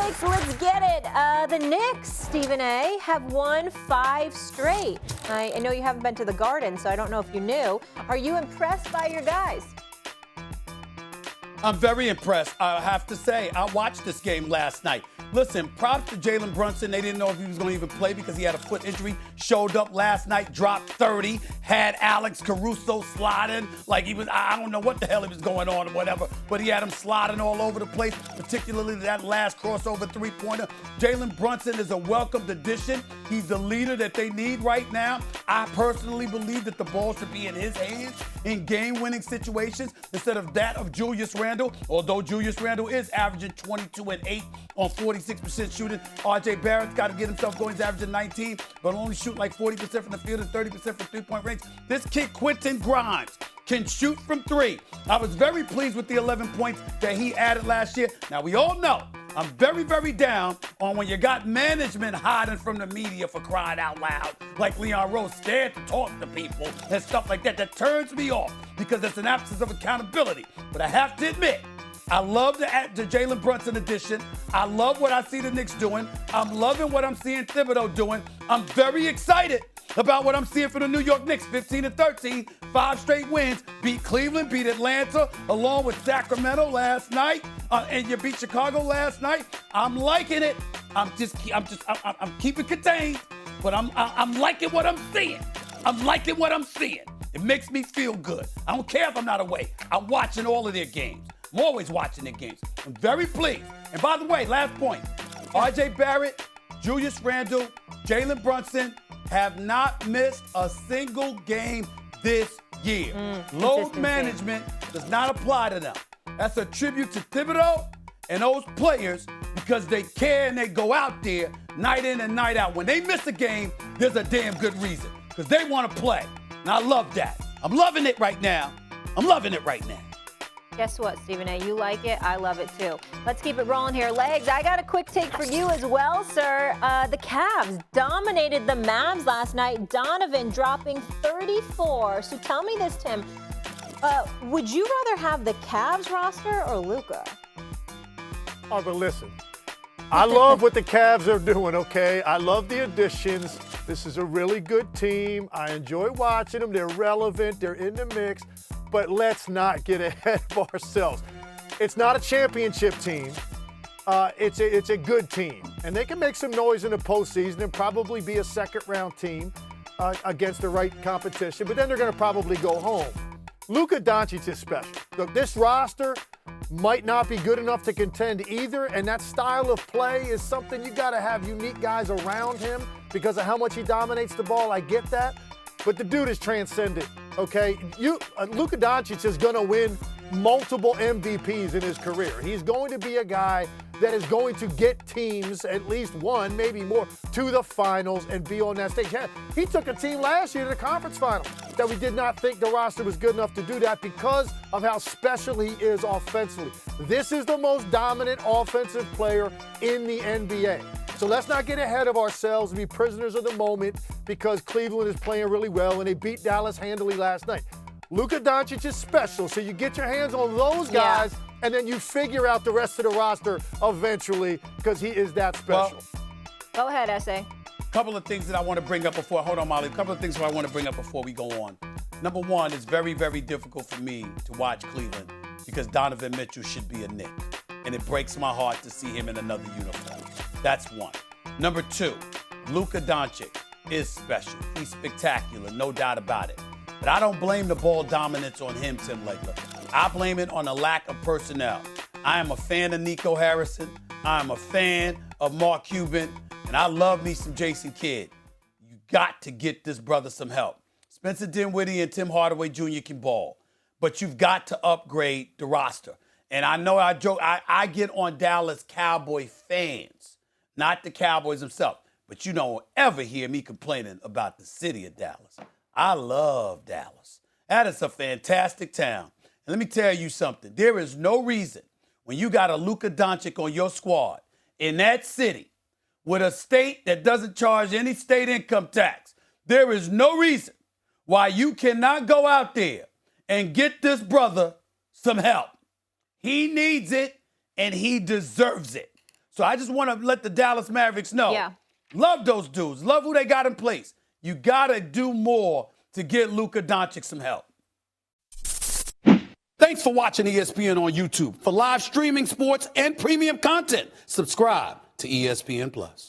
Alex, let's get it. The Knicks, Stephen A., have won 5 straight. I know you haven't been to the Garden, so I don't know if you knew. Are you impressed by your guys? I'm very impressed, I have to say. I watched this game last night. Listen, props to Jalen Brunson. They didn't know if he was going to even play because he had a foot injury. Showed up last night, dropped 30, had Alex Caruso sliding like he was, I don't know what the hell he was going on or whatever, but he had him sliding all over the place, particularly that last crossover three-pointer. Jalen Brunson is a welcomed addition. He's the leader that they need right now. I personally believe that the ball should be in his hands in game-winning situations instead of that of Julius Randle, although Julius Randle is averaging 22 and 8 on 46% shooting. R.J. Barrett's got to get himself going. He's averaging 19, but only shoot like 40% from the field and 30% from three-point range. This kid, Quentin Grimes, can shoot from 3. I was very pleased with the 11 points that he added last year. Now, we all know I'm very, very down on when you got management hiding from the media for crying out loud, like Leon Rose, scared to talk to people and stuff like that. That turns me off because it's an absence of accountability. But I have to admit, I love the Jalen Brunson addition. I love what I see the Knicks doing. I'm loving what I'm seeing Thibodeau doing. I'm very excited about what I'm seeing for the New York Knicks. 15-13, 5 straight wins. Beat Cleveland, beat Atlanta, along with Sacramento last night, and you beat Chicago last night. I'm liking it. I'm keeping contained, but I'm liking what I'm seeing. I'm liking what I'm seeing. It makes me feel good. I don't care if I'm not away. I'm watching all of their games. I'm always watching their games. I'm very pleased. And by the way, last point, R.J. Barrett, Julius Randle, Jalen Brunson have not missed a single game this year. Load management does not apply to them. That's a tribute to Thibodeau and those players because they care and they go out there night in and night out. When they miss a game, there's a damn good reason because they want to play. And I love that. I'm loving it right now. I'm loving it right now. Guess what, Stephen A.? You like it. I love it, too. Let's keep it rolling here. Legs, I got a quick take for you as well, sir. The Cavs dominated the Mavs last night. Donovan dropping 34. So tell me this, Tim. Would you rather have the Cavs roster or Luka? Oh, but listen. I love what the Cavs are doing, okay? I love the additions. This is a really good team. I enjoy watching them. They're relevant. They're in the mix. But let's not get ahead of ourselves. It's not a championship team. It's a good team. And they can make some noise in the postseason and probably be a second-round team against the right competition. But then they're going to probably go home. Luka Doncic is special. Look, this roster might not be good enough to contend either, and that style of play is something you got to have unique guys around him because of how much he dominates the ball. I get that. But the dude is transcendent, okay? Luka Doncic is going to win multiple MVPs in his career. He's going to be a guy that is going to get teams, at least one, maybe more, to the finals and be on that stage. He took a team last year to the conference final that we did not think the roster was good enough to do that because of how special he is offensively. This is the most dominant offensive player in the NBA. So let's not get ahead of ourselves and be prisoners of the moment because Cleveland is playing really well and they beat Dallas handily last night. Luka Doncic is special, so you get your hands on those guys and then you figure out the rest of the roster eventually because he is that special. Go ahead, S.A. A couple of things that I want to bring up before, hold on, Molly. A couple of things that I want to bring up before we go on. Number one, it's very, very difficult for me to watch Cleveland because Donovan Mitchell should be a Knick. And it breaks my heart to see him in another uniform. That's one. Number two, Luka Doncic is special. He's spectacular, no doubt about it. But I don't blame the ball dominance on him, Tim Legler. I blame it on a lack of personnel. I am a fan of Nico Harrison. I am a fan of Mark Cuban. And I love me some Jason Kidd. You got to get this brother some help. Spencer Dinwiddie and Tim Hardaway Jr. can ball. But you've got to upgrade the roster. And I know I joke, I get on Dallas Cowboy fans, not the Cowboys themselves. But you don't ever hear me complaining about the city of Dallas. I love Dallas. That is a fantastic town. And let me tell you something. There is no reason when you got a Luka Doncic on your squad in that city with a state that doesn't charge any state income tax, there is no reason why you cannot go out there and get this brother some help. He needs it and he deserves it. So I just want to let the Dallas Mavericks know. Yeah. Love those dudes. Love who they got in place. You got to do more to get Luka Doncic some help. Thanks for watching ESPN on YouTube. For live streaming sports and premium content, subscribe to ESPN+.